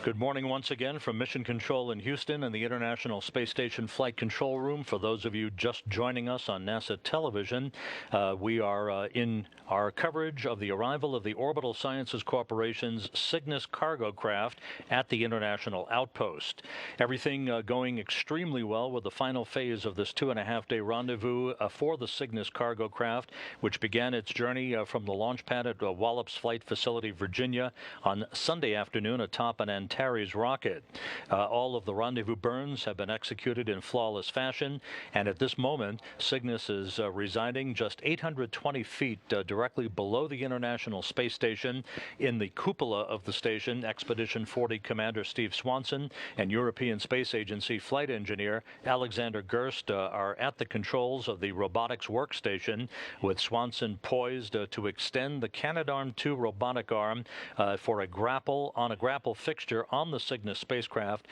Good morning once again from Mission Control in Houston and the International Space Station Flight Control Room. For those of you just joining us on NASA television, we are in our coverage of the arrival of the Orbital Sciences Corporation's Cygnus cargo craft at the International Outpost. Everything going extremely well with the final phase of this 2.5-day rendezvous for the Cygnus cargo craft, which began its journey from the launch pad at Wallops Flight Facility, Virginia, on Sunday afternoon atop an Antares rocket. All of the rendezvous burns have been executed in flawless fashion, and at this moment, Cygnus is residing just 820 feet directly below the International Space Station. In the cupola of the station, Expedition 40 Commander Steve Swanson and European Space Agency flight engineer Alexander Gerst are at the controls of the robotics workstation, with Swanson poised to extend the Canadarm2 robotic arm for a grapple fixture on the Cygnus spacecraft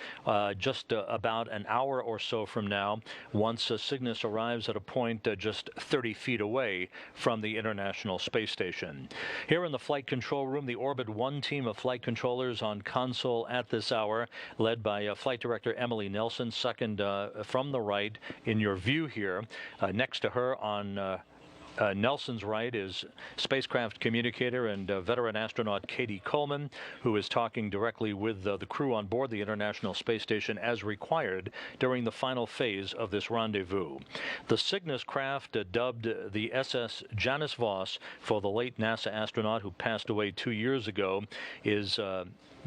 just about an hour or so from now, once Cygnus arrives at a point just 30 feet away from the International Space Station. Here in the flight control room, the Orbit 1 team of flight controllers on console at this hour, led by Flight Director Emily Nelson, second from the right in your view here. Next to her on Nelson's right is spacecraft communicator and veteran astronaut Katie Coleman, who is talking directly with the crew on board the International Space Station as required during the final phase of this rendezvous. The Cygnus craft, dubbed the SS Janus Voss for the late NASA astronaut who passed away 2 years ago, is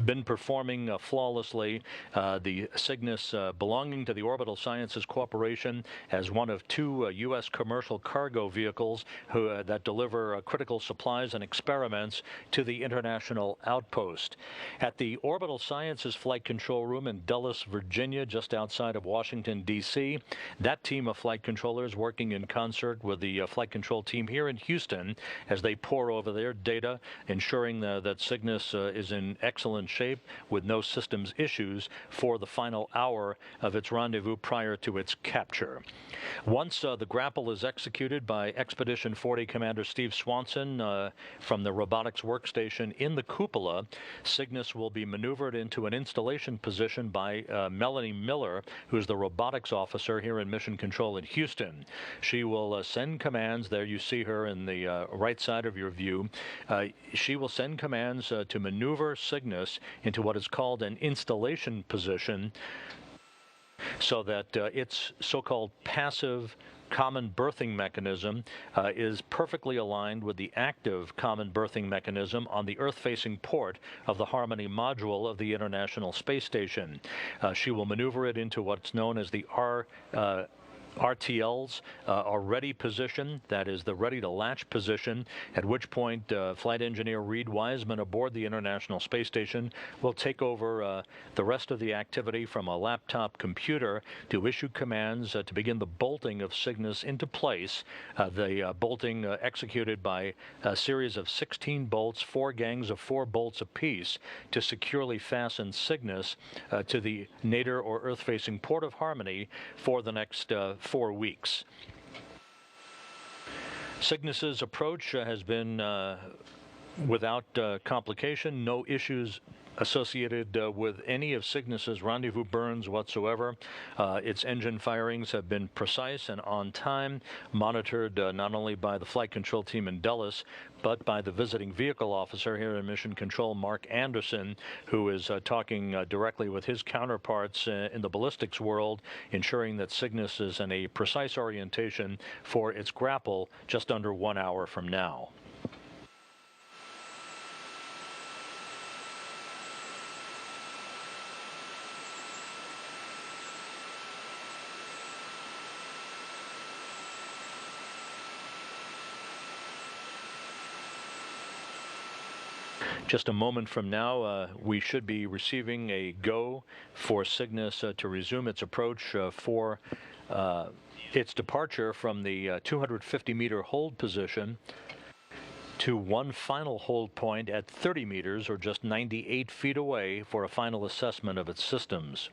been performing flawlessly. The Cygnus, belonging to the Orbital Sciences Corporation, as one of two U.S. commercial cargo vehicles that deliver critical supplies and experiments to the International Outpost. At the Orbital Sciences Flight Control Room in Dulles, Virginia, just outside of Washington, D.C., that team of flight controllers working in concert with the flight control team here in Houston as they pore over their data, ensuring that Cygnus is in excellent shape with no systems issues for the final hour of its rendezvous prior to its capture. Once the grapple is executed by Expedition 40 Commander Steve Swanson from the robotics workstation in the cupola, Cygnus will be maneuvered into an installation position by Melanie Miller, who's the robotics officer here in Mission Control in Houston. She will send commands. There you see her in the right side of your view. She will send commands to maneuver Cygnus into what is called an installation position, so that its so-called passive common berthing mechanism is perfectly aligned with the active common berthing mechanism on the Earth-facing port of the Harmony module of the International Space Station. She will maneuver it into what's known as the RTLs are ready position, that is the ready to latch position, at which point flight engineer Reed Wiseman aboard the International Space Station will take over the rest of the activity from a laptop computer to issue commands to begin the bolting of Cygnus into place. The bolting executed by a series of 16 bolts, 4 gangs of 4 bolts apiece, to securely fasten Cygnus to the nadir or Earth-facing port of Harmony for the next 4 weeks. Cygnus's approach has been without complication, no issues associated with any of Cygnus's rendezvous burns whatsoever. Its engine firings have been precise and on time, monitored not only by the flight control team in Dulles, but by the visiting vehicle officer here in Mission Control, Mark Anderson, who is talking directly with his counterparts in the ballistics world, ensuring that Cygnus is in a precise orientation for its grapple just under 1 hour from now. Just a moment from now, we should be receiving a go for Cygnus to resume its approach for its departure from the 250-meter hold position to one final hold point at 30 meters, or just 98 feet away, for a final assessment of its systems.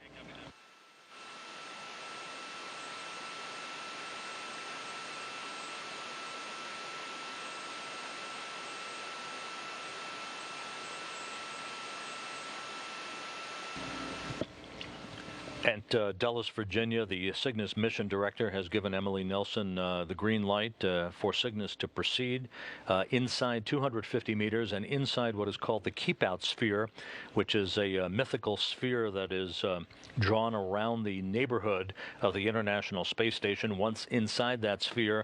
At Dulles, Virginia, the Cygnus mission director has given Emily Nelson the green light for Cygnus to proceed inside 250 meters and inside what is called the keep-out sphere, which is a mythical sphere that is drawn around the neighborhood of the International Space Station. Once inside that sphere,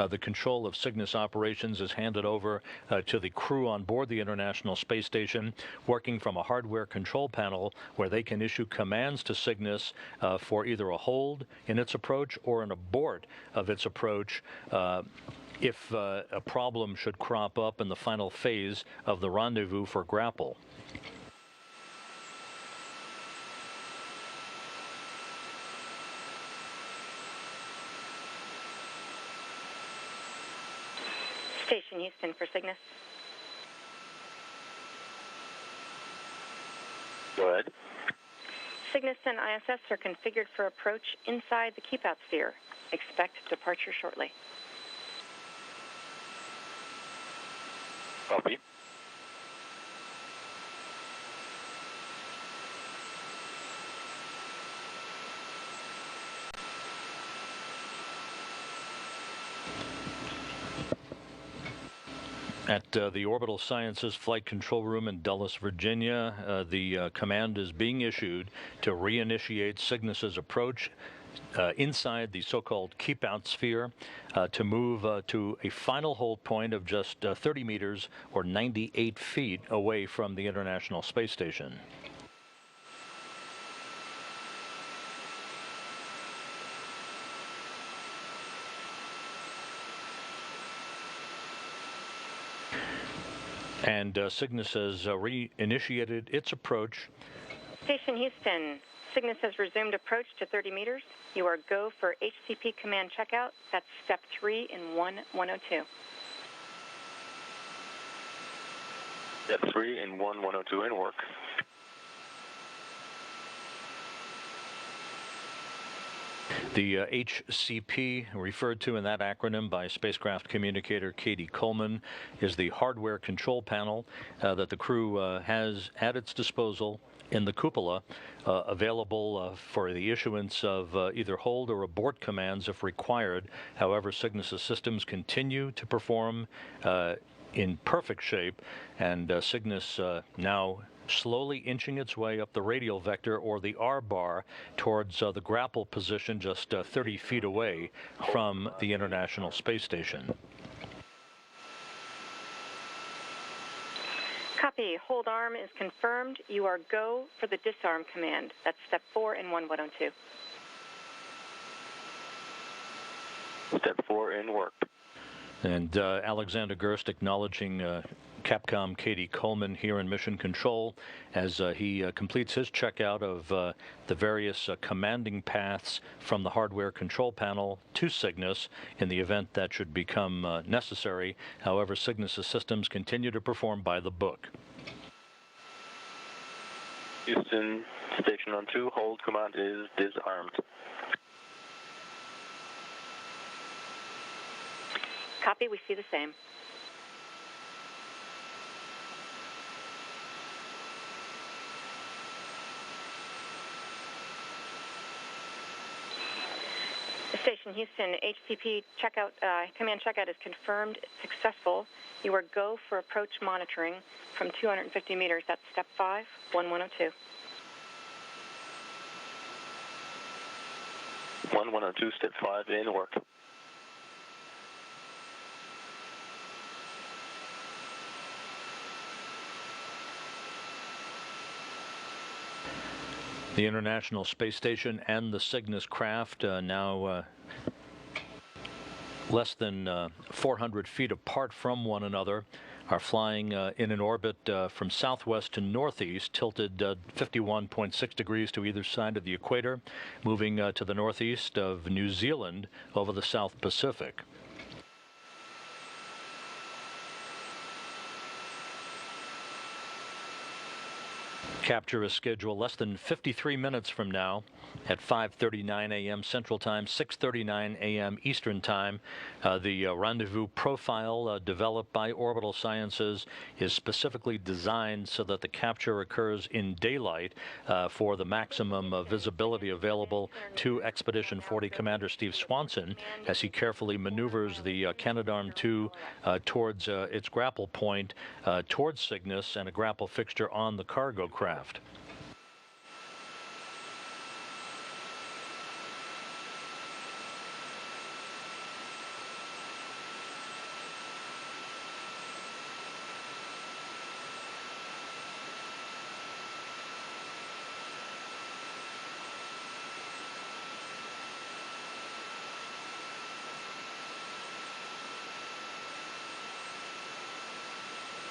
the control of Cygnus operations is handed over to the crew on board the International Space Station, working from a hardware control panel where they can issue commands to Cygnus for either a hold in its approach or an abort of its approach if a problem should crop up in the final phase of the rendezvous for grapple. Station Houston for Cygnus. Go ahead. Cygnus and ISS are configured for approach inside the keep-out sphere. Expect departure shortly. Copy. At the Orbital Sciences Flight Control Room in Dulles, Virginia, the command is being issued to reinitiate Cygnus's approach inside the so-called keep-out sphere to move to a final hold point of just 30 meters or 98 feet away from the International Space Station. And Cygnus has reinitiated its approach. Station Houston, Cygnus has resumed approach to 30 meters. You are go for HCP command checkout. That's step 3 in 1102. Step 3 in 1102 in work. The HCP, referred to in that acronym by spacecraft communicator Katie Coleman, is the hardware control panel that the crew has at its disposal in the cupola, available for the issuance of either hold or abort commands if required. However, Cygnus' systems continue to perform in perfect shape, and Cygnus now slowly inching its way up the radial vector, or the R bar, towards the grapple position just 30 feet away from the International Space Station. Copy. Hold arm is confirmed. You are go for the disarm command. That's step 4 in 1102. Step 4 in work. And Alexander Gerst acknowledging Capcom Katie Coleman here in Mission Control as he completes his checkout of the various commanding paths from the hardware control panel to Cygnus in the event that should become necessary. However, Cygnus' systems continue to perform by the book. Houston, station on 2, hold command is disarmed. Copy. We see the same. Station Houston, HCP checkout, command checkout is confirmed, successful. You are go for approach monitoring from 250 meters. That's step 5, 1102. 1102, step 5 in work. The International Space Station and the Cygnus craft now less than 400 feet apart from one another, are flying in an orbit from southwest to northeast, tilted 51.6 degrees to either side of the equator, moving to the northeast of New Zealand over the South Pacific. Capture is scheduled less than 53 minutes from now at 5:39 a.m. Central Time, 6:39 a.m. Eastern Time. The rendezvous profile developed by Orbital Sciences is specifically designed so that the capture occurs in daylight for the maximum visibility available to Expedition 40 Commander Steve Swanson as he carefully maneuvers the Canadarm2 towards its grapple point towards Cygnus and a grapple fixture on the cargo craft.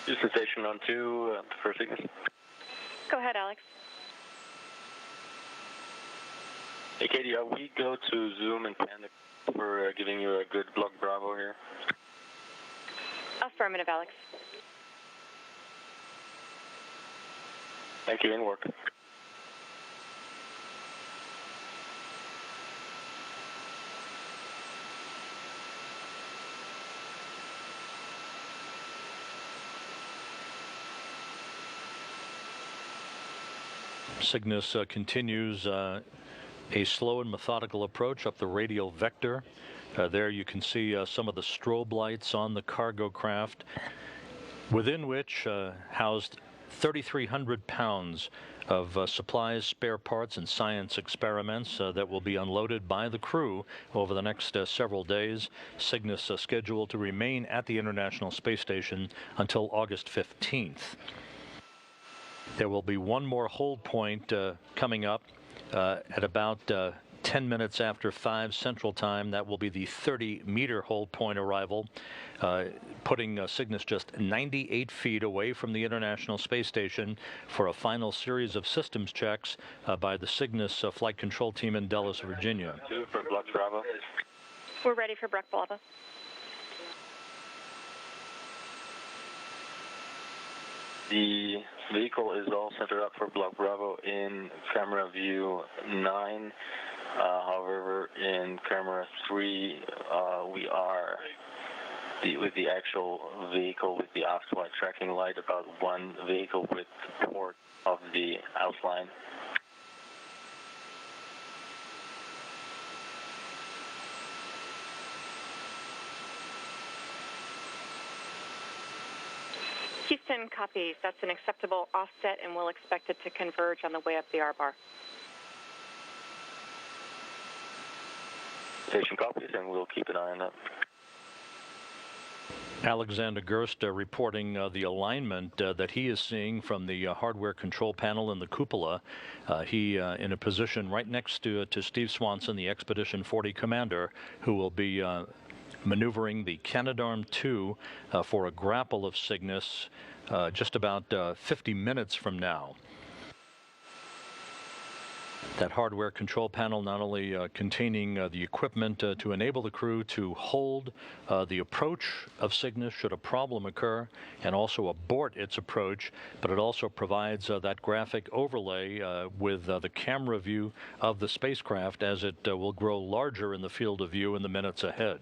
Houston Station on 2 for Cygnus. Go ahead, Alex. Hey, Katie, we go to Zoom and Panic for giving you a good block Bravo here. Affirmative, Alex. Thank you, in work. Cygnus continues a slow and methodical approach up the radial vector. There you can see some of the strobe lights on the cargo craft, within which housed 3,300 pounds of supplies, spare parts, and science experiments that will be unloaded by the crew over the next several days. Cygnus scheduled to remain at the International Space Station until August 15th. There will be one more hold point coming up at about 10 minutes after 5 Central Time. That will be the 30-meter hold point arrival, putting Cygnus just 98 feet away from the International Space Station for a final series of systems checks by the Cygnus flight control team in Dulles, Virginia. 2 for block Bravo. We're ready for Brock Bravo. The vehicle is all centered up for block Bravo in camera view 9. However, in camera 3, we are with the actual vehicle with the aft flight tracking light, about one vehicle with port of the outline. Houston copies. That's an acceptable offset, and we'll expect it to converge on the way up the R-bar. Station copies, and we'll keep an eye on that. Alexander Gerst reporting the alignment that he is seeing from the hardware control panel in the cupola. He in a position right next to Steve Swanson, the Expedition 40 commander, who will be maneuvering the Canadarm2 for a grapple of Cygnus just about 50 minutes from now. That hardware control panel not only containing the equipment to enable the crew to hold the approach of Cygnus should a problem occur and also abort its approach, but it also provides that graphic overlay with the camera view of the spacecraft as it will grow larger in the field of view in the minutes ahead.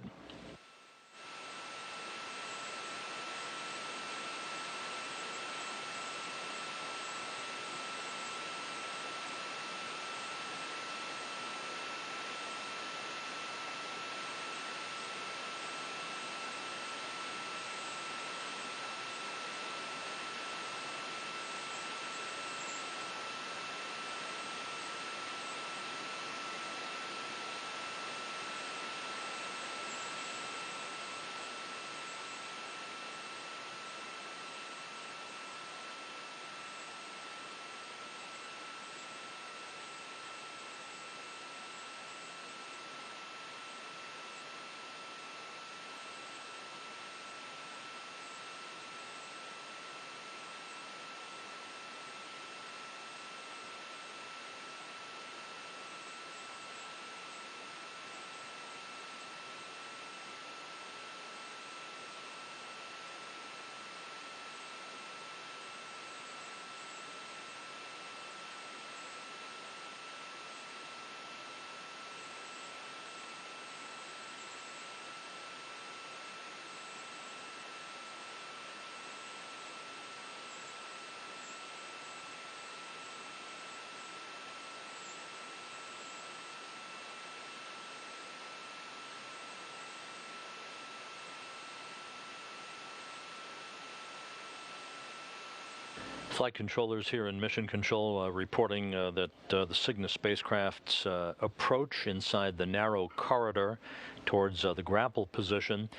flight controllers here in Mission Control reporting that the Cygnus spacecraft's approach inside the narrow corridor towards the grapple position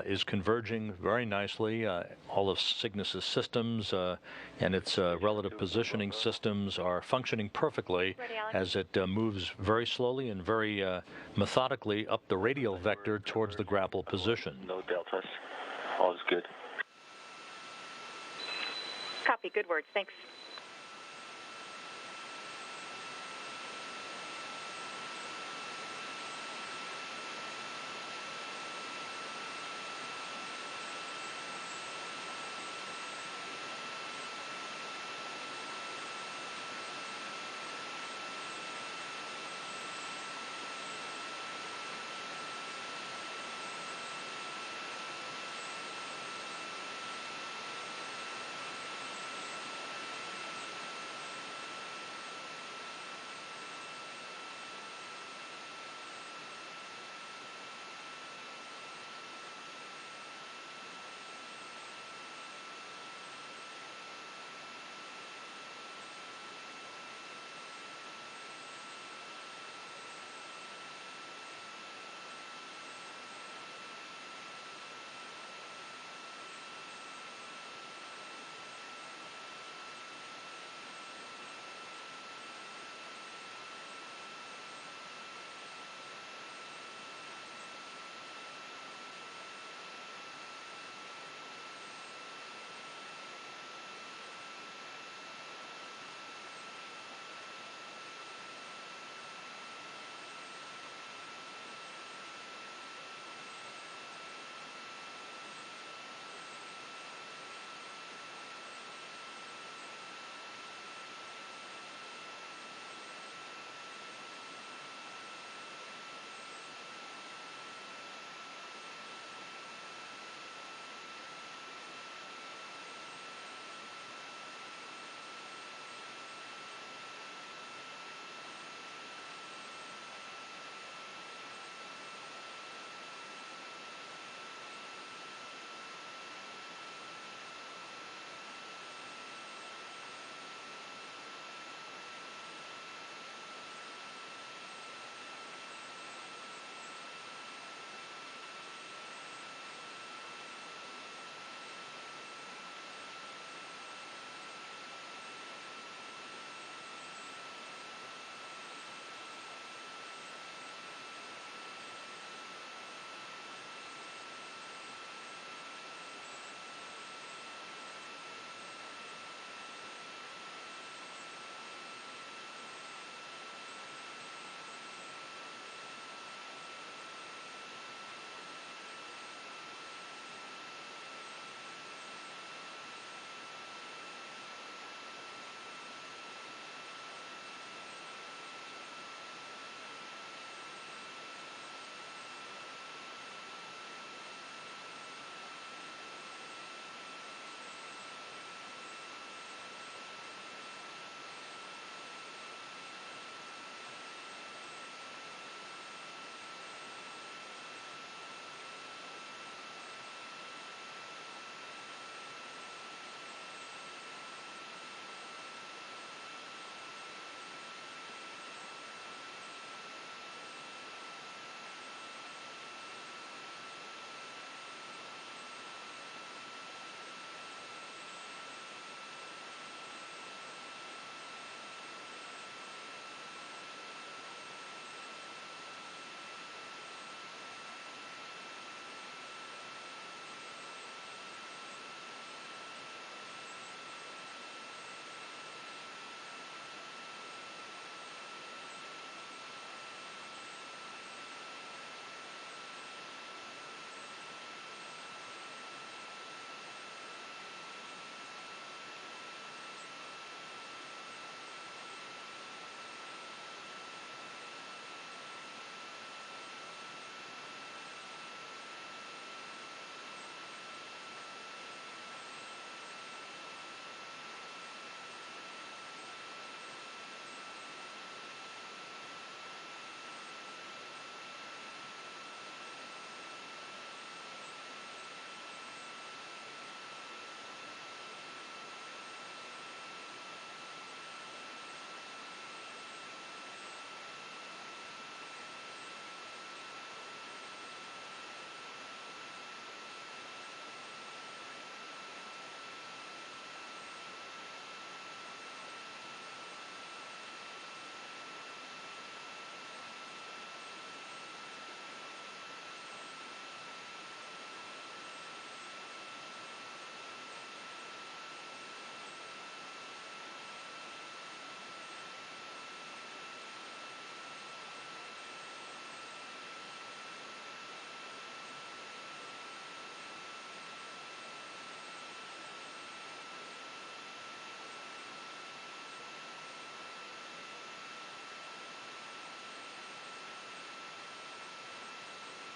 is converging very nicely. All of Cygnus's systems and its relative positioning systems are functioning perfectly as it moves very slowly and very methodically up the radial vector towards the grapple position. No deltas. All is good. Copy. Good words. Thanks.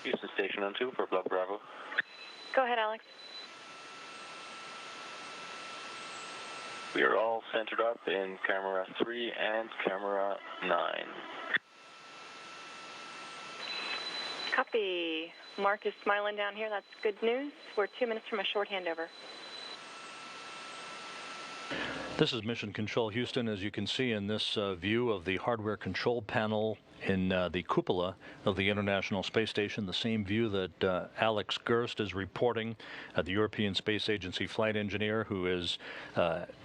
Houston Station on 2 for Block Bravo. Go ahead, Alex. We are all centered up in camera 3 and camera 9. Copy. Mark is smiling down here. That's good news. We're 2 minutes from a short handover. This is Mission Control Houston. As you can see in this view of the hardware control panel in the cupola of the International Space Station, the same view that Alex Gerst is reporting, the European Space Agency flight engineer who is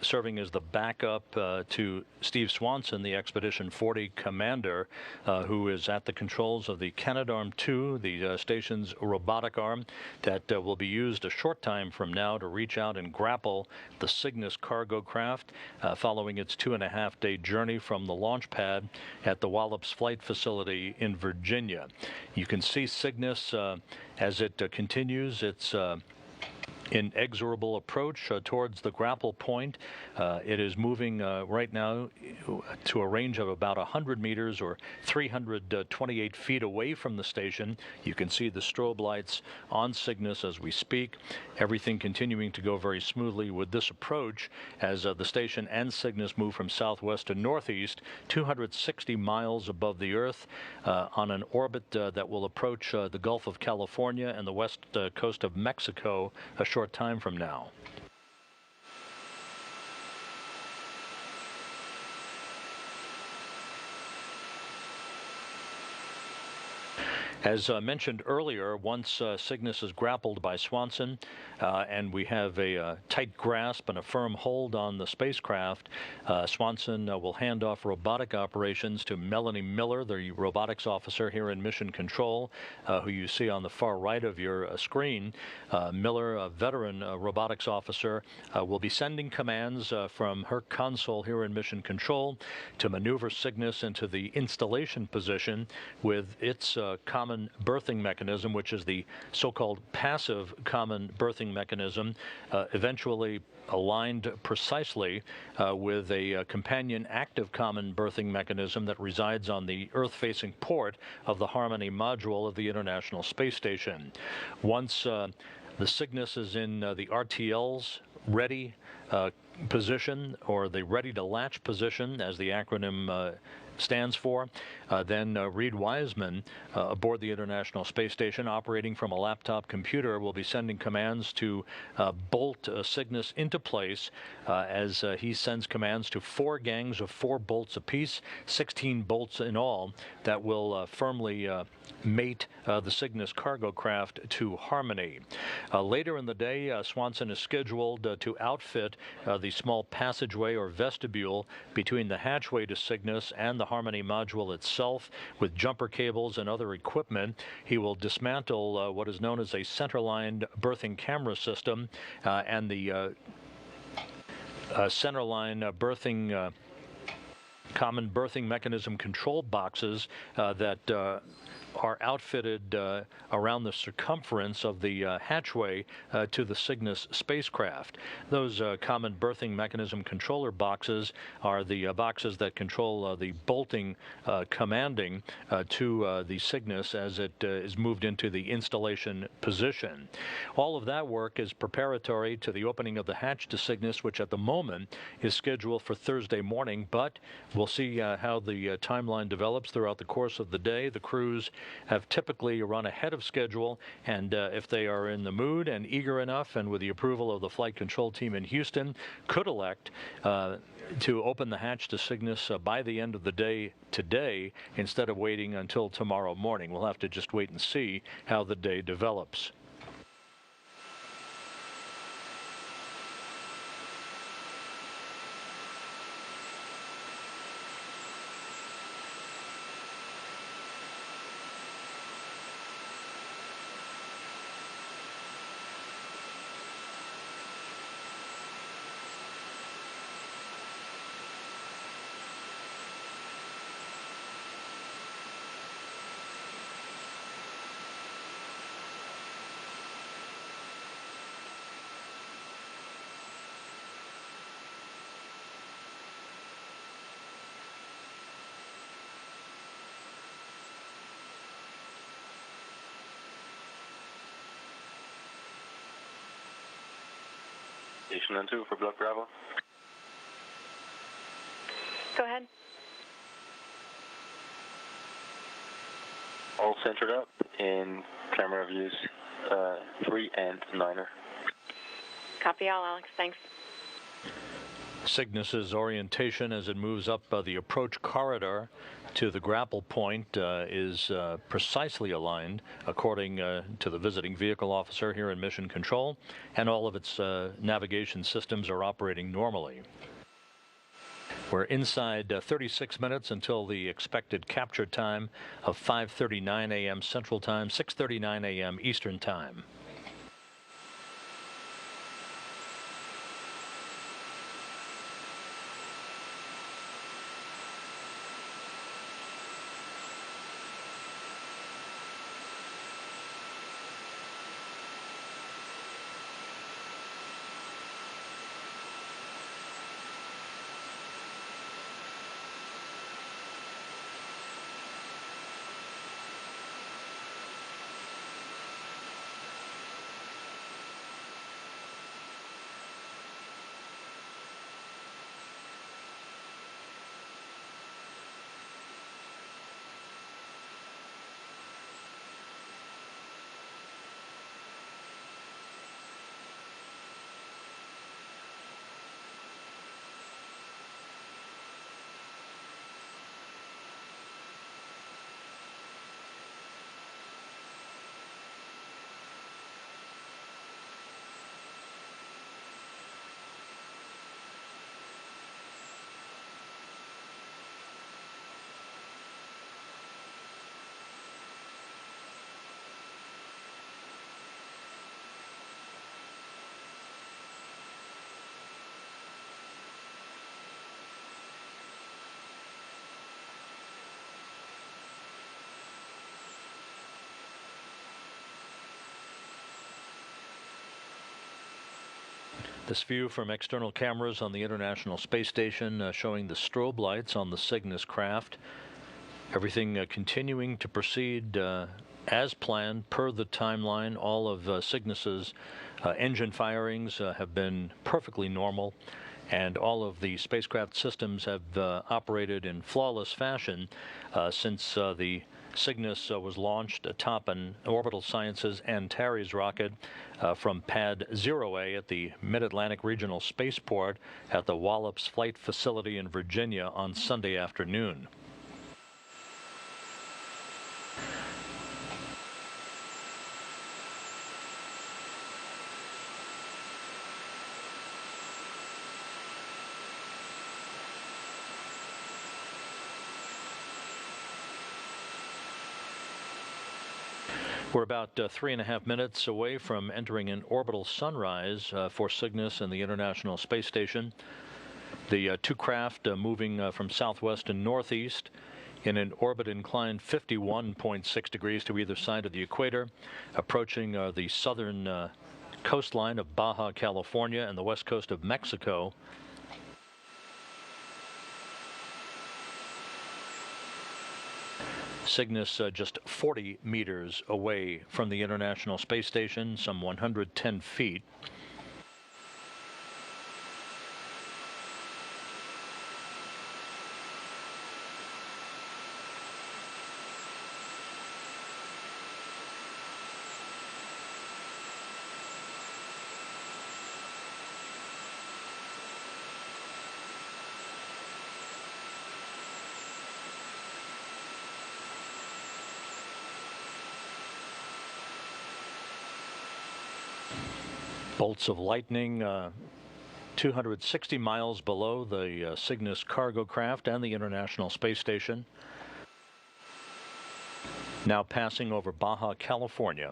serving as the backup to Steve Swanson, the Expedition 40 commander, who is at the controls of the Canadarm2, the station's robotic arm that will be used a short time from now to reach out and grapple the Cygnus cargo craft following its 2.5-day journey from the launch pad at the Wallops Flight Facility in Virginia. You can see Cygnus as it continues its inexorable approach towards the grapple point. It is moving right now to a range of about 100 meters or 328 feet away from the station. You can see the strobe lights on Cygnus as we speak. Everything continuing to go very smoothly with this approach as the station and Cygnus move from southwest to northeast, 260 miles above the Earth on an orbit that will approach the Gulf of California and the west coast of Mexico a short time from now. As mentioned earlier, once Cygnus is grappled by Swanson and we have a tight grasp and a firm hold on the spacecraft, Swanson will hand off robotic operations to Melanie Miller, the robotics officer here in Mission Control, who you see on the far right of your screen. Miller, a veteran robotics officer, will be sending commands from her console here in Mission Control to maneuver Cygnus into the installation position with its common berthing mechanism, which is the so-called passive common berthing mechanism, eventually aligned precisely with a companion active common berthing mechanism that resides on the Earth-facing port of the Harmony module of the International Space Station. Once the Cygnus is in the RTL's ready position, or the ready to latch position as the acronym stands for, then Reed Wiseman aboard the International Space Station, operating from a laptop computer, will be sending commands to bolt Cygnus into place as he sends commands to 4 gangs of 4 bolts apiece, 16 bolts in all, that will firmly mate the Cygnus cargo craft to Harmony. Later in the day, Swanson is scheduled to outfit the small passageway or vestibule between the hatchway to Cygnus and the Harmony module itself with jumper cables and other equipment. He will dismantle what is known as a centerline berthing camera system and the centerline berthing common berthing mechanism control boxes that are outfitted around the circumference of the hatchway to the Cygnus spacecraft. Those common berthing mechanism controller boxes are the boxes that control the bolting commanding to the Cygnus as it is moved into the installation position. All of that work is preparatory to the opening of the hatch to Cygnus, which at the moment is scheduled for Thursday morning, but we'll see how the timeline develops throughout the course of the day. The crews have typically run ahead of schedule, and if they are in the mood and eager enough, and with the approval of the flight control team in Houston, could elect to open the hatch to Cygnus by the end of the day today instead of waiting until tomorrow morning. We'll have to just wait and see how the day develops. Station 2 for Block Bravo. Go ahead. All centered up in camera views 3 and 9er. Copy all, Alex. Thanks. Cygnus's orientation as it moves up the approach corridor to the grapple point is precisely aligned according to the visiting vehicle officer here in Mission Control, and all of its navigation systems are operating normally. We're inside 36 minutes until the expected capture time of 5:39 a.m. Central Time, 6:39 a.m. Eastern Time. This view from external cameras on the International Space Station showing the strobe lights on the Cygnus craft. Everything continuing to proceed as planned per the timeline. All of Cygnus's engine firings have been perfectly normal, and all of the spacecraft systems have operated in flawless fashion since the Cygnus was launched atop an Orbital Sciences Antares rocket from Pad 0A at the Mid-Atlantic Regional Spaceport at the Wallops Flight Facility in Virginia on Sunday afternoon. We're about 3.5 minutes away from entering an orbital sunrise for Cygnus and the International Space Station. The two craft moving from southwest to northeast in an orbit inclined 51.6 degrees to either side of the equator, approaching the southern coastline of Baja California and the west coast of Mexico. Cygnus just 40 meters away from the International Space Station, some 110 feet. Bolts of lightning 260 miles below the Cygnus cargo craft and the International Space Station. Now passing over Baja California.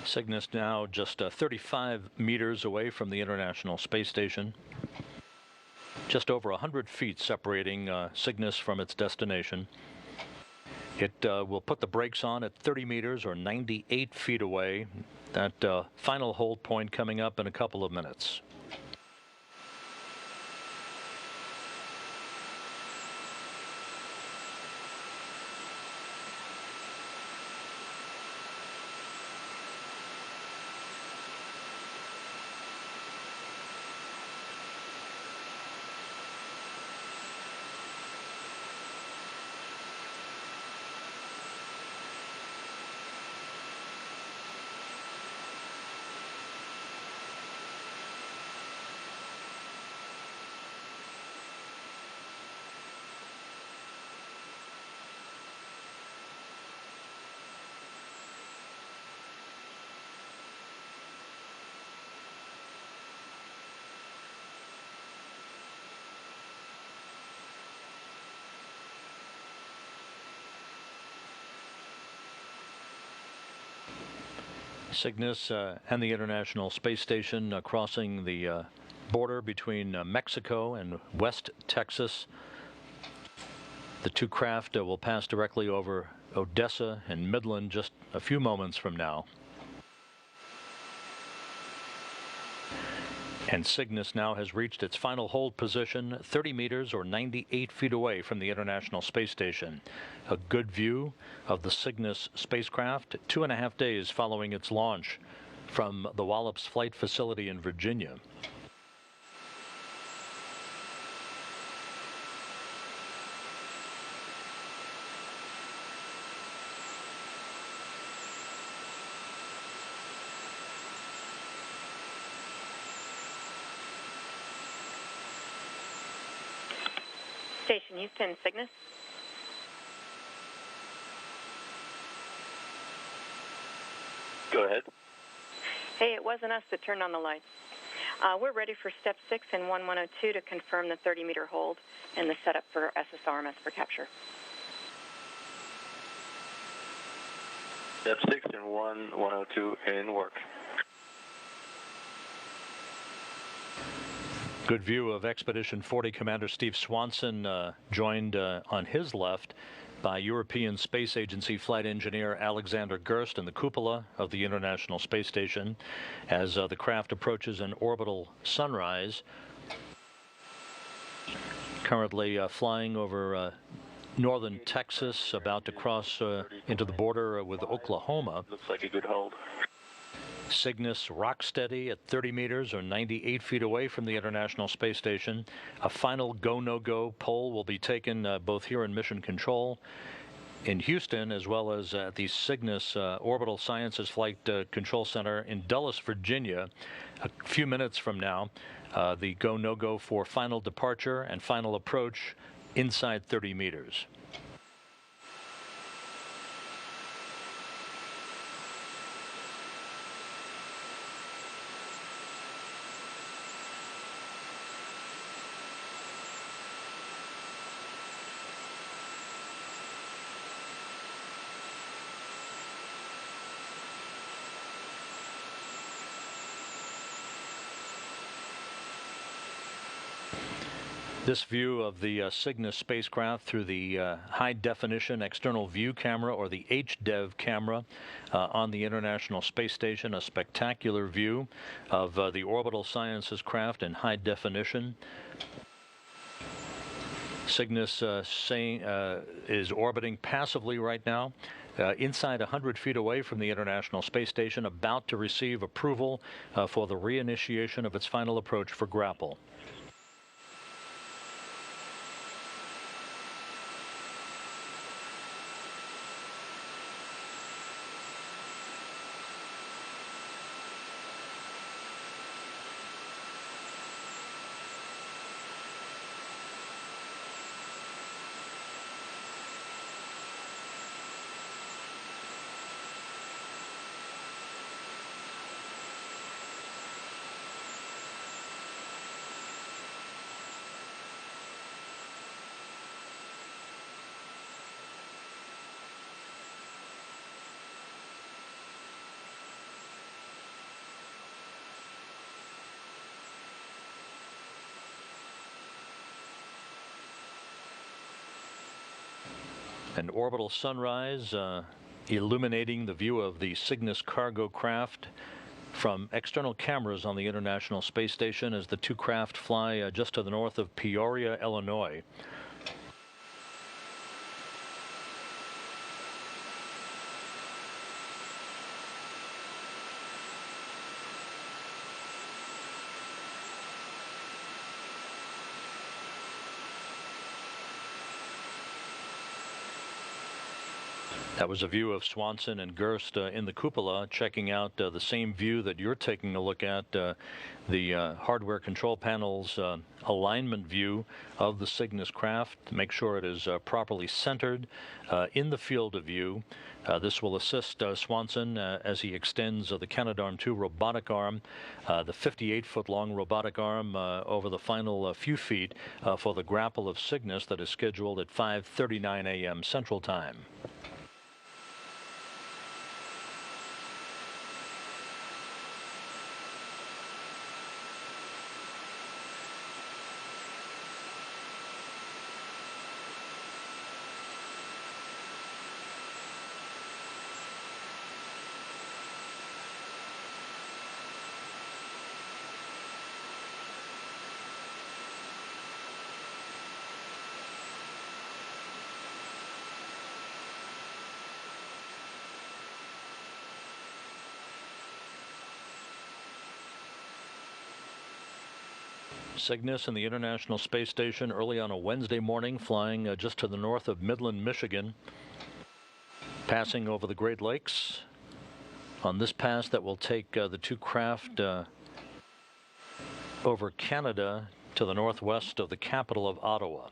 Cygnus now just 35 meters away from the International Space Station. Just over 100 feet separating Cygnus from its destination. It will put the brakes on at 30 meters or 98 feet away. That final hold point coming up in a couple of minutes. Cygnus and the International Space Station crossing the border between Mexico and West Texas. The two craft will pass directly over Odessa and Midland just a few moments from now. And Cygnus now has reached its final hold position, 30 meters or 98 feet away from the International Space Station. A good view of the Cygnus spacecraft 2.5 days following its launch from the Wallops Flight Facility in Virginia. Station Houston, Cygnus. Go ahead. Hey, it wasn't us that turned on the lights. We're ready for Step 6 and 1102 to confirm the 30-meter hold and the setup for SSRMS for capture. Step 6 and 1102 in work. Good view of Expedition 40 Commander Steve Swanson, joined on his left by European Space Agency flight engineer Alexander Gerst in the cupola of the International Space Station as the craft approaches an orbital sunrise. Currently flying over northern Texas, about to cross into the border with Oklahoma. Looks like a good hold. Cygnus rock steady at 30 meters or 98 feet away from the International Space Station. A final go-no-go poll will be taken both here in Mission Control in Houston as well as at the Cygnus Orbital Sciences Flight Control Center in Dulles, Virginia. A few minutes from now, the go-no-go for final departure and final approach inside 30 meters. This view of the Cygnus spacecraft through the high-definition external view camera, or the HDEV camera, on the International Space Station, a spectacular view of the Orbital Sciences craft in high definition. Cygnus is orbiting passively right now, inside 100 feet away from the International Space Station, about to receive approval for the reinitiation of its final approach for Grapple. An orbital sunrise illuminating the view of the Cygnus cargo craft from external cameras on the International Space Station as the two craft fly just to the north of Peoria, Illinois. That was a view of Swanson and Gerst in the cupola, checking out the same view that you're taking a look at, the hardware control panel's alignment view of the Cygnus craft to make sure it is properly centered in the field of view. This will assist Swanson as he extends the Canadarm2 robotic arm, the 58-foot-long robotic arm over the final few feet for the grapple of Cygnus that is scheduled at 5:39 a.m. Central Time. Cygnus and the International Space Station early on a Wednesday morning, flying just to the north of Midland, Michigan, passing over the Great Lakes on this pass that will take the two craft over Canada to the northwest of the capital of Ottawa.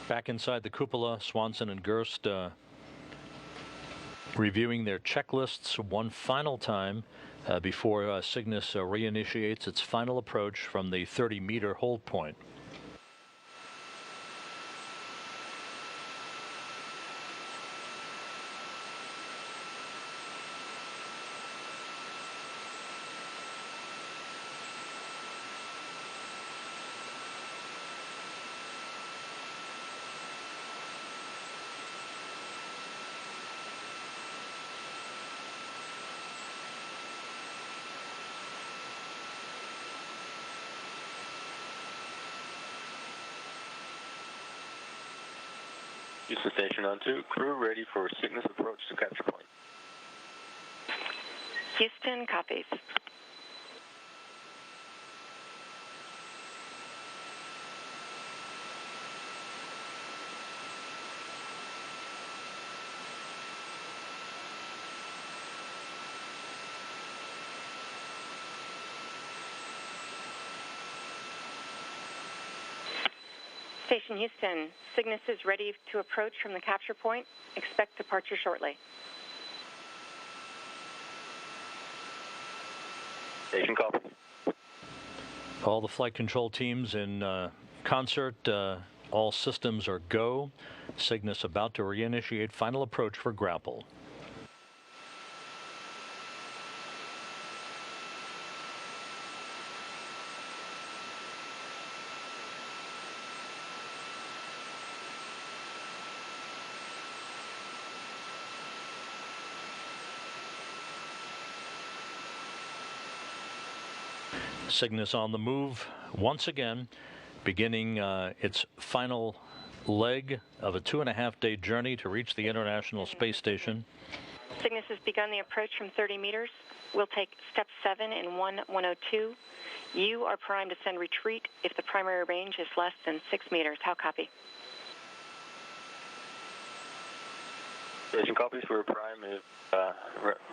Back inside the cupola, Swanson and Gerst reviewing their checklists one final time before Cygnus reinitiates its final approach from the 30-meter hold point. Houston Station on 2, crew ready for Cygnus approach to capture point. Houston copies. Station Houston, Cygnus is ready to approach from the capture point. Expect departure shortly. Station copy. All the flight control teams in concert. All systems are go. Cygnus about to reinitiate final approach for grapple. Cygnus on the move once again, beginning its final leg of a 2.5-day journey to reach the International Space Station. Cygnus has begun the approach from 30 meters. We'll take step 7 in 102. You are primed to send retreat if the primary range is less than 6 meters. How copy? Station copies. We're prime if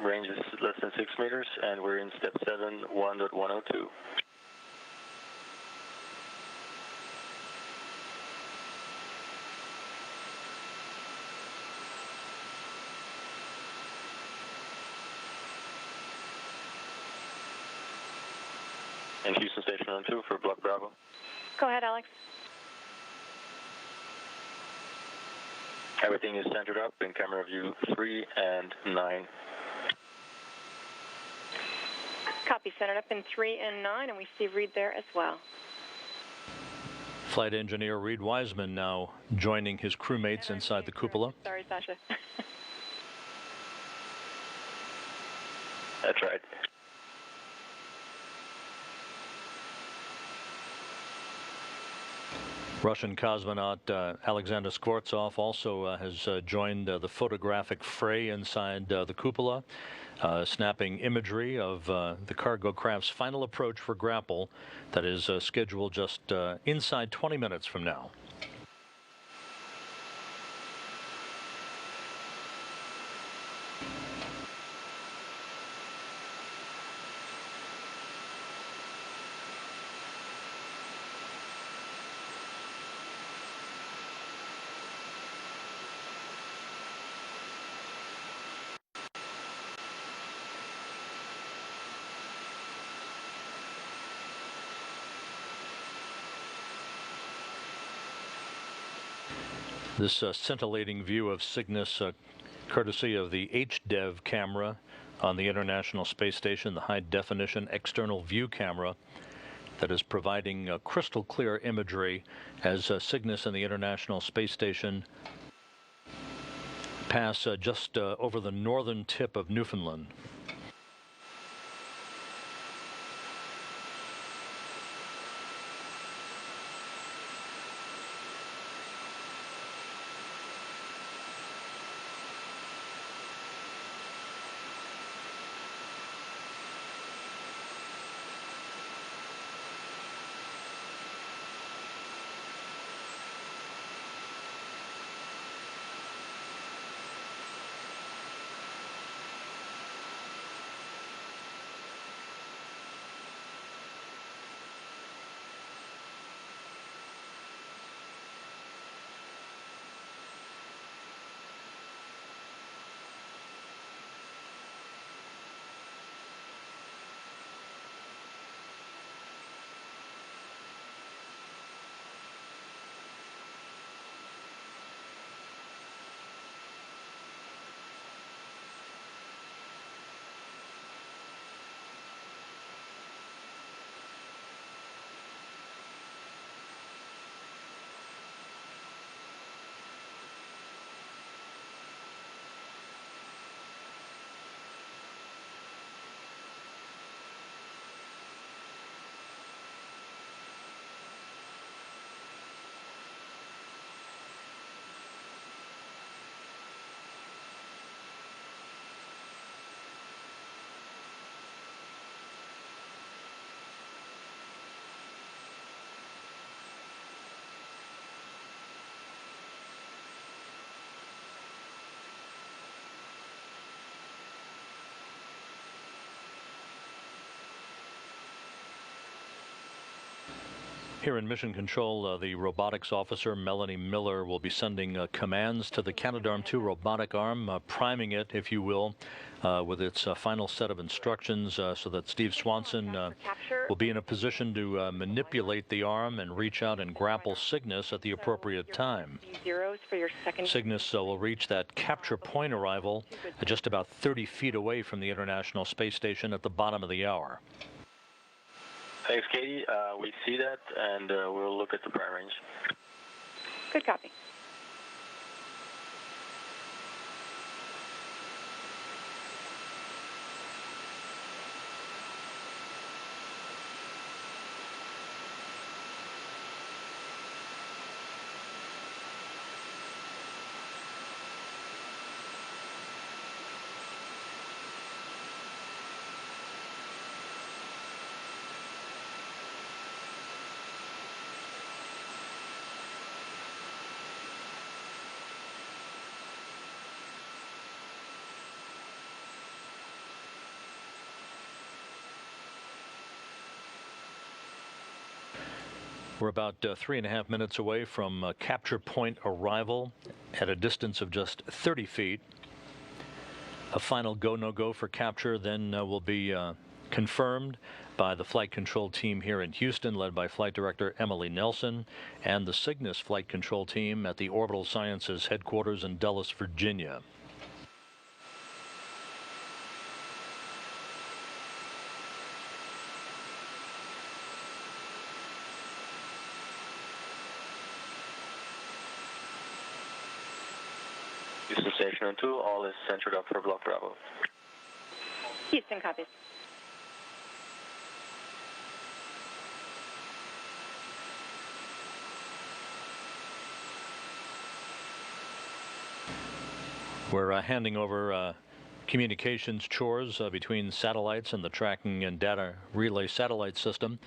range is less than 6 meters, and we're in step 7, 1.102. And Houston Station on 2 for Block Bravo. Go ahead, Alex. Everything is centered up in camera view 3 and 9. Copy, centered up in 3 and 9, and we see Reed there as well. Flight engineer Reed Wiseman now joining his crewmates inside the cupola. Sorry, Sasha. That's right. Russian cosmonaut Alexander Skvortsov also has joined the photographic fray inside the cupola, snapping imagery of the cargo craft's final approach for Grapple that is scheduled just inside 20 minutes from now. This scintillating view of Cygnus, courtesy of the HDEV camera on the International Space Station, the high-definition external view camera that is providing crystal clear imagery as Cygnus and the International Space Station pass just over the northern tip of Newfoundland. Here in Mission Control, the robotics officer, Melanie Miller, will be sending commands to the Canadarm2 robotic arm, priming it, if you will, with its final set of instructions so that Steve Swanson will be in a position to manipulate the arm and reach out and grapple Cygnus at the appropriate time. Cygnus will reach that capture point arrival just about 30 feet away from the International Space Station at the bottom of the hour. Thanks, Katie. We see that, and we'll look at the prime range. Good copy. We're about 3.5 minutes away from capture point arrival at a distance of just 30 feet. A final go, no-go for capture then will be confirmed by the flight control team here in Houston, led by Flight Director Emily Nelson, and the Cygnus flight control team at the Orbital Sciences headquarters in Dulles, Virginia. Houston Station 2, all is centered up for Block Bravo. Houston copies. We're handing over communications chores between satellites and the tracking and data relay satellite system.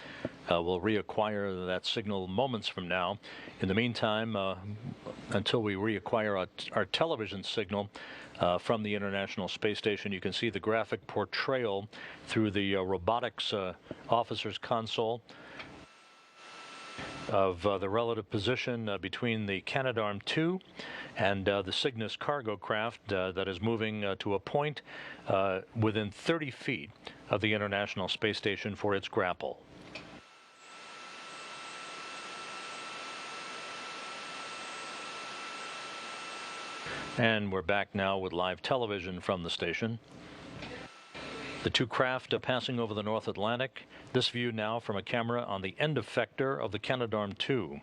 We'll reacquire that signal moments from now. In the meantime, until we reacquire our television signal from the International Space Station, you can see the graphic portrayal through the robotics officer's console of the relative position between the Canadarm2 and the Cygnus cargo craft that is moving to a point within 30 feet of the International Space Station for its grapple. And we're back now with live television from the station. The two craft passing over the North Atlantic. This view now from a camera on the end effector of the Canadarm2.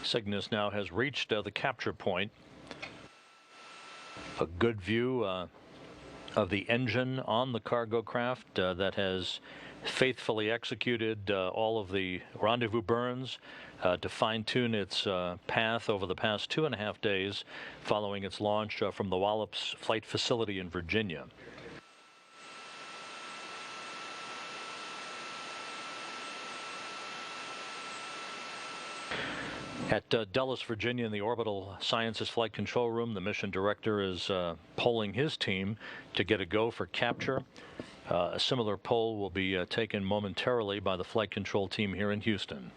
Cygnus now has reached the capture point. A good view of the engine on the cargo craft that has faithfully executed all of the rendezvous burns to fine-tune its path over the past 2.5 days following its launch from the Wallops Flight Facility in Virginia. At Dulles, Virginia, in the Orbital Sciences Flight Control Room, the mission director is polling his team to get a go for capture. A similar poll will be taken momentarily by the flight control team here in Houston.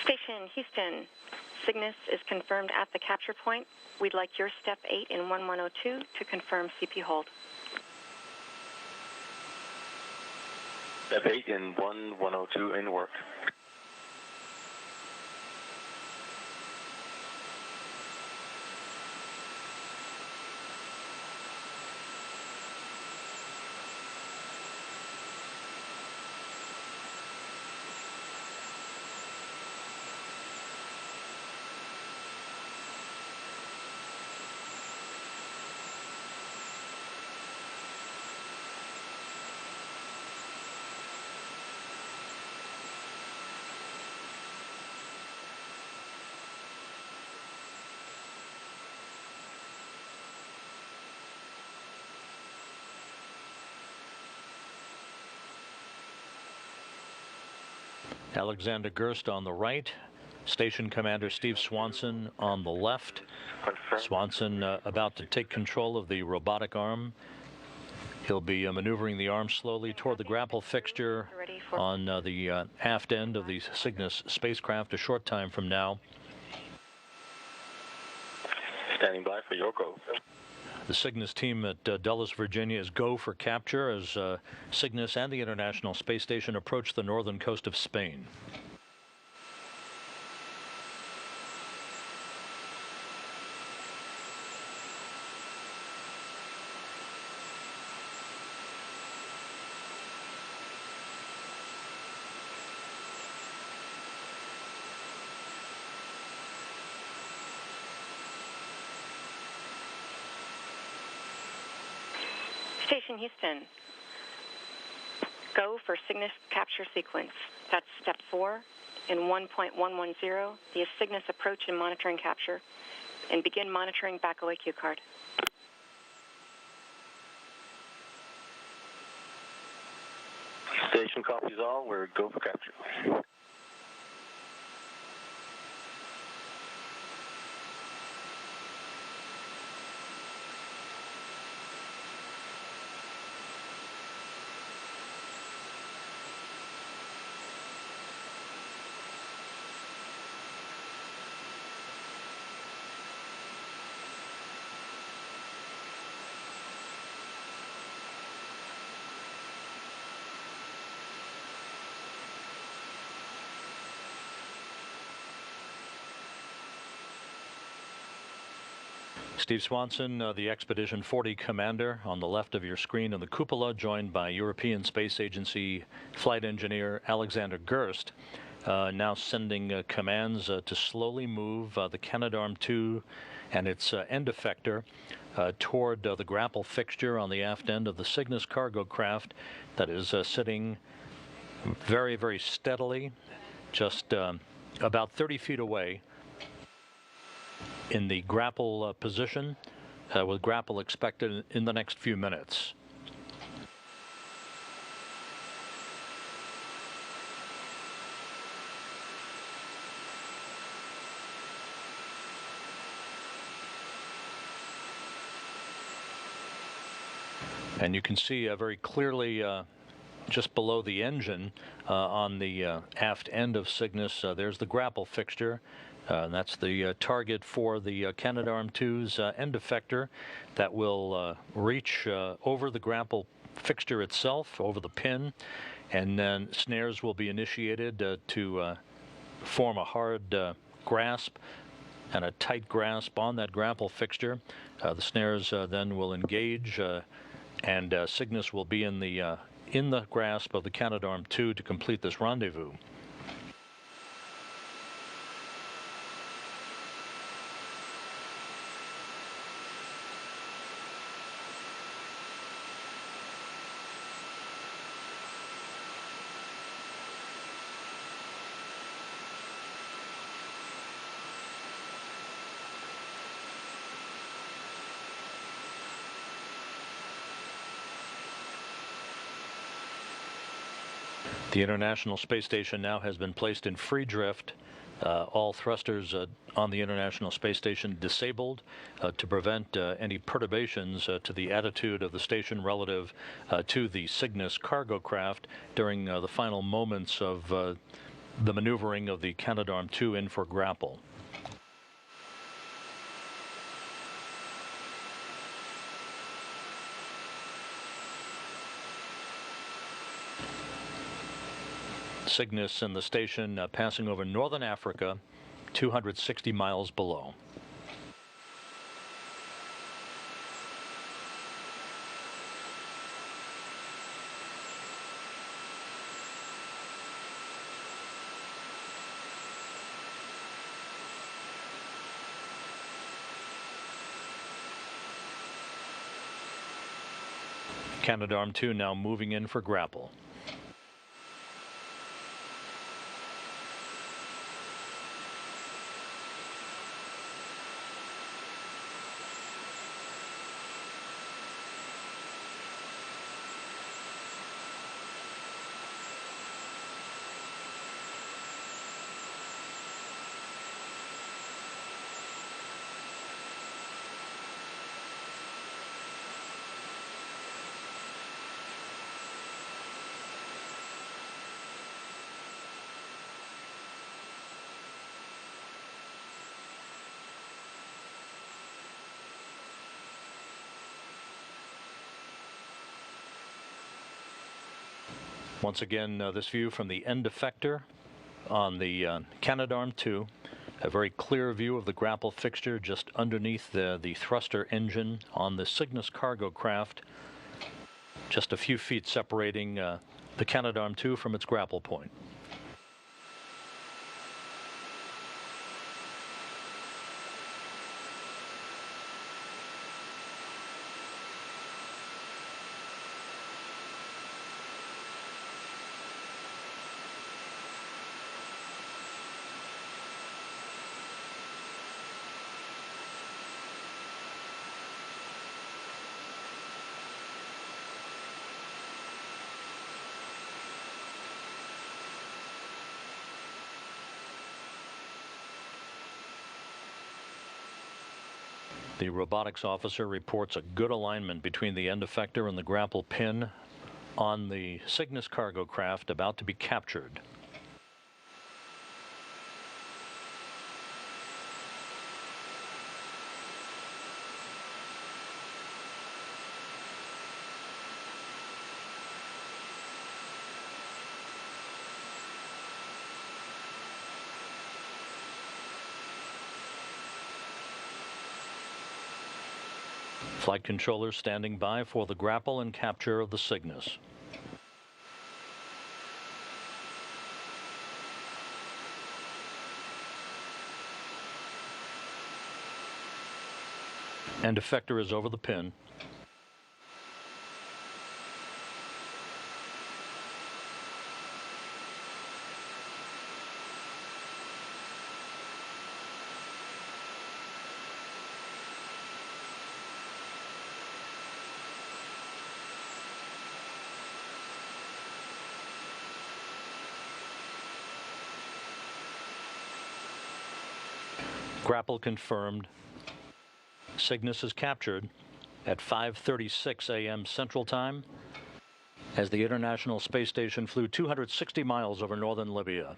Station Houston, Cygnus is confirmed at the capture point. We'd like your step 8 in 1102 to confirm CP hold. Step 8 in 1102 in work. Alexander Gerst on the right, Station Commander Steve Swanson on the left. Confirmed. Swanson about to take control of the robotic arm. He'll be maneuvering the arm slowly toward the grapple fixture on the aft end of the Cygnus spacecraft a short time from now. Standing by for your go. The Cygnus team at Dulles, Virginia is go for capture as Cygnus and the International Space Station approach the northern coast of Spain. Station Houston, go for Cygnus capture sequence. That's step 4 in 1.110, the Cygnus approach and monitoring capture, and begin monitoring back OAQ card. Station copies all. We're go for capture. Steve Swanson, the Expedition 40 commander on the left of your screen in the cupola, joined by European Space Agency flight engineer Alexander Gerst, now sending commands to slowly move the Canadarm2 and its end effector toward the grapple fixture on the aft end of the Cygnus cargo craft that is sitting very, very steadily, just about 30 feet away in the grapple position, with grapple expected in the next few minutes. And you can see very clearly just below the engine on the aft end of Cygnus, there's the grapple fixture. That's the target for the Canadarm2's end effector that will reach over the grapple fixture itself, over the pin, and then snares will be initiated to form a hard grasp and a tight grasp on that grapple fixture. The snares then will engage, and Cygnus will be in the grasp of the Canadarm2 to complete this rendezvous. The International Space Station now has been placed in free drift. All thrusters on the International Space Station disabled to prevent any perturbations to the attitude of the station relative to the Cygnus cargo craft during the final moments of the maneuvering of the Canadarm2 in for grapple. Cygnus and the station passing over northern Africa, 260 miles below. Canadarm2 now moving in for grapple. Once again, this view from the end effector on the Canadarm2. A very clear view of the grapple fixture just underneath the thruster engine on the Cygnus cargo craft. Just a few feet separating the Canadarm2 from its grapple point. The robotics officer reports a good alignment between the end effector and the grapple pin on the Cygnus cargo craft about to be captured. Flight controllers standing by for the grapple and capture of the Cygnus. End effector is over the pin. Grapple confirmed. Cygnus is captured at 5:36 a.m. Central Time as the International Space Station flew 260 miles over northern Libya.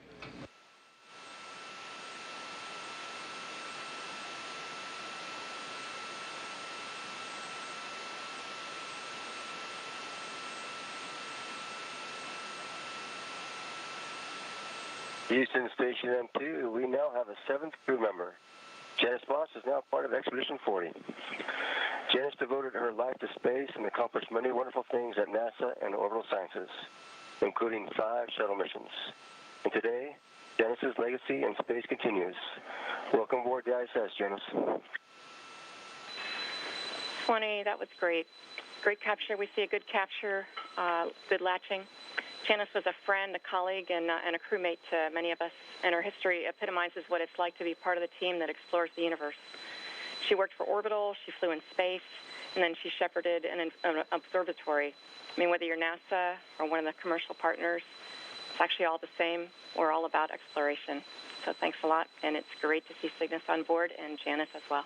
Houston Station M2, we now have a 7th crew member. Janice Moss is now part of Expedition 40. Janice devoted her life to space and accomplished many wonderful things at NASA and Orbital Sciences, including 5 shuttle missions. And today, Janice's legacy in space continues. Welcome aboard the ISS, Janice. 20, that was great. Great capture. We see a good capture, good latching. Janice was a friend, a colleague, and a crewmate to many of us, and her history epitomizes what it's like to be part of the team that explores the universe. She worked for Orbital, she flew in space, and then she shepherded an observatory. I mean, whether you're NASA or one of the commercial partners, it's actually all the same. We're all about exploration. So thanks a lot, and it's great to see Cygnus on board and Janice as well.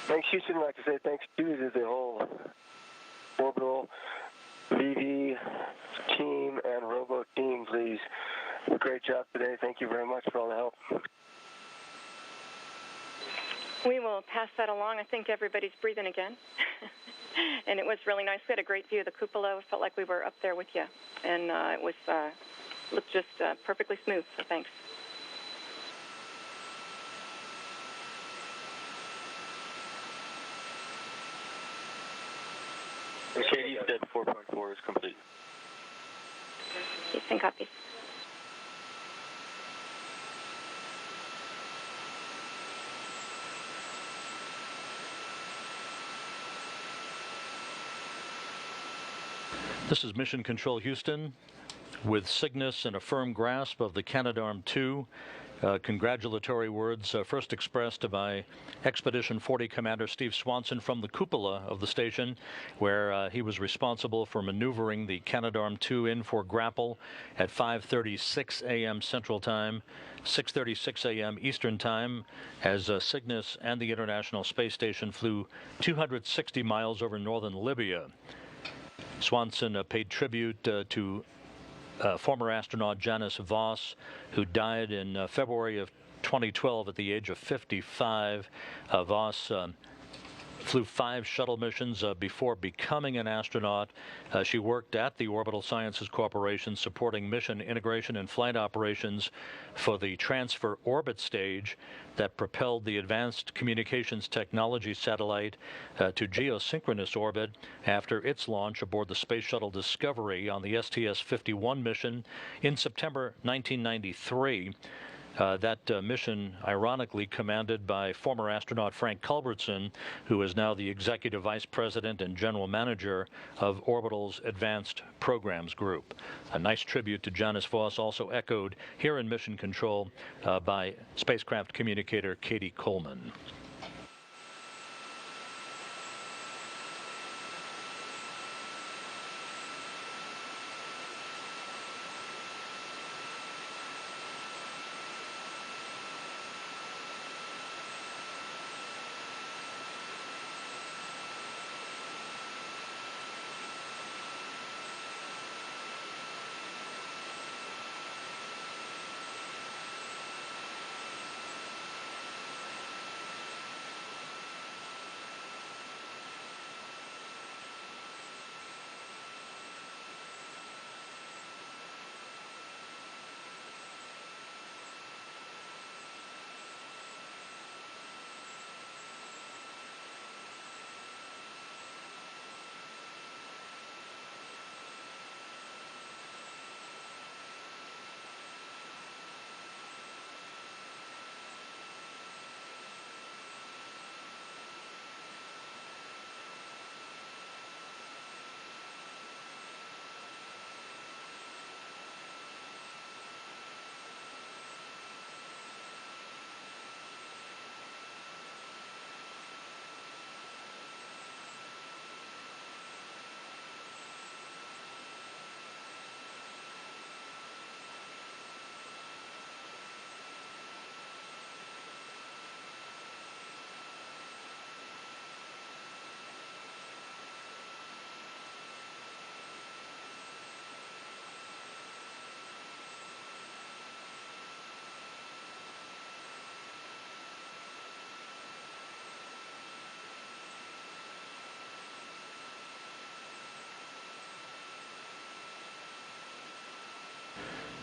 Thanks, Houston. I'd like to say thanks to the whole Orbital, VV team, and Robo team, please. Great job today. Thank you very much for all the help. We will pass that along. I think everybody's breathing again. And it was really nice. We had a great view of the cupola. It felt like we were up there with you. And it was looked just perfectly smooth, so thanks. Katie said 4.4 is complete. Houston copies. This is Mission Control Houston with Cygnus in a firm grasp of the Canadarm2. Congratulatory words first expressed by Expedition 40 Commander Steve Swanson from the cupola of the station, where he was responsible for maneuvering the Canadarm2 in for grapple at 5:36 a.m. Central Time, 6:36 a.m. Eastern Time, as Cygnus and the International Space Station flew 260 miles over northern Libya. Swanson paid tribute to former astronaut Janice Voss, who died in February of 2012 at the age of 55. Voss flew 5 shuttle missions before becoming an astronaut. She worked at the Orbital Sciences Corporation supporting mission integration and flight operations for the transfer orbit stage that propelled the Advanced Communications Technology satellite to geosynchronous orbit after its launch aboard the Space Shuttle Discovery on the STS-51 mission in September 1993. That mission, ironically, commanded by former astronaut Frank Culbertson, who is now the Executive Vice President and General Manager of Orbital's Advanced Programs Group. A nice tribute to Janice Voss, also echoed here in Mission Control by spacecraft communicator Katie Coleman.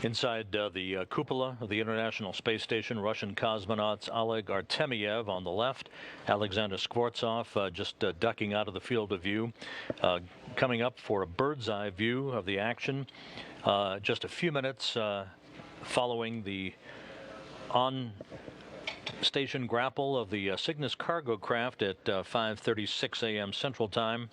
Inside the cupola of the International Space Station, Russian cosmonauts Oleg Artemyev on the left, Alexander Skvortsov just ducking out of the field of view. Coming up for a bird's eye view of the action just a few minutes following the on-station grapple of the Cygnus cargo craft at 5:36 a.m. Central Time,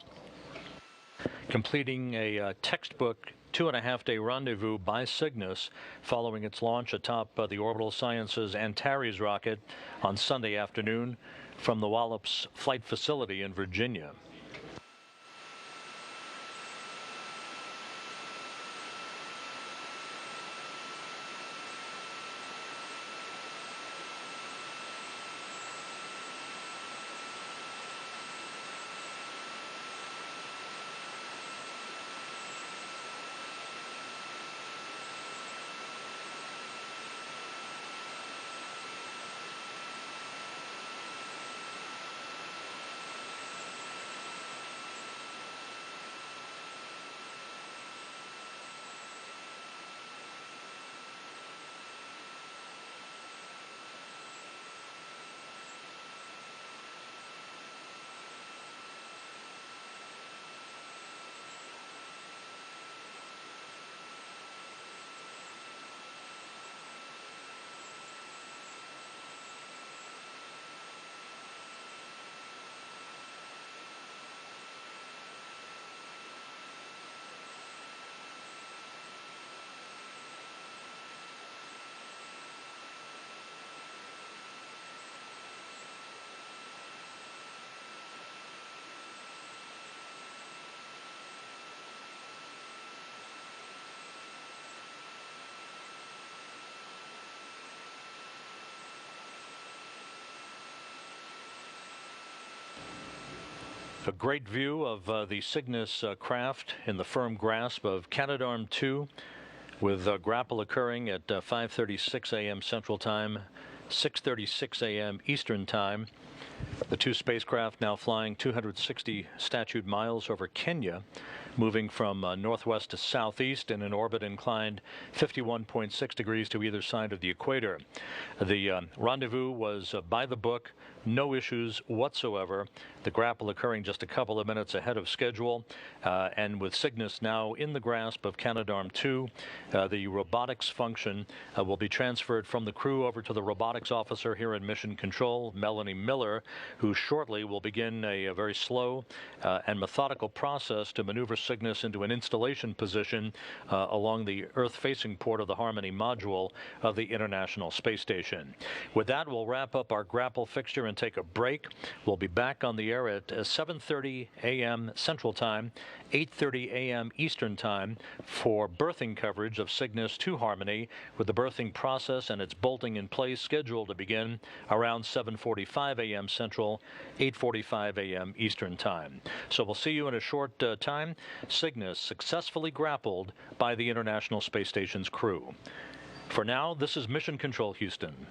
completing a textbook 2.5-day rendezvous by Cygnus following its launch atop the Orbital Sciences Antares rocket on Sunday afternoon from the Wallops Flight Facility in Virginia. A great view of the Cygnus craft in the firm grasp of Canadarm2, with grapple occurring at 5:36 a.m. Central Time 6:36 a.m. Eastern Time. The two spacecraft now flying 260 statute miles over Kenya, moving from northwest to southeast in an orbit inclined 51.6 degrees to either side of the equator. The rendezvous was by the book, no issues whatsoever. The grapple occurring just a couple of minutes ahead of schedule, and with Cygnus now in the grasp of Canadarm2, the robotics function will be transferred from the crew over to the robotics officer here in Mission Control, Melanie Miller, who shortly will begin a very slow and methodical process to maneuver Cygnus into an installation position along the Earth-facing port of the Harmony module of the International Space Station. With that, we'll wrap up our grapple fixture and take a break. We'll be back on the air at 7:30 a.m. Central Time, 8:30 a.m. Eastern Time for berthing coverage of Cygnus to Harmony, with the berthing process and its bolting in place scheduled to begin around 7:45 a.m. Central, 8:45 a.m. Eastern Time. So we'll see you in a short time. Cygnus successfully grappled by the International Space Station's crew. For now, this is Mission Control Houston.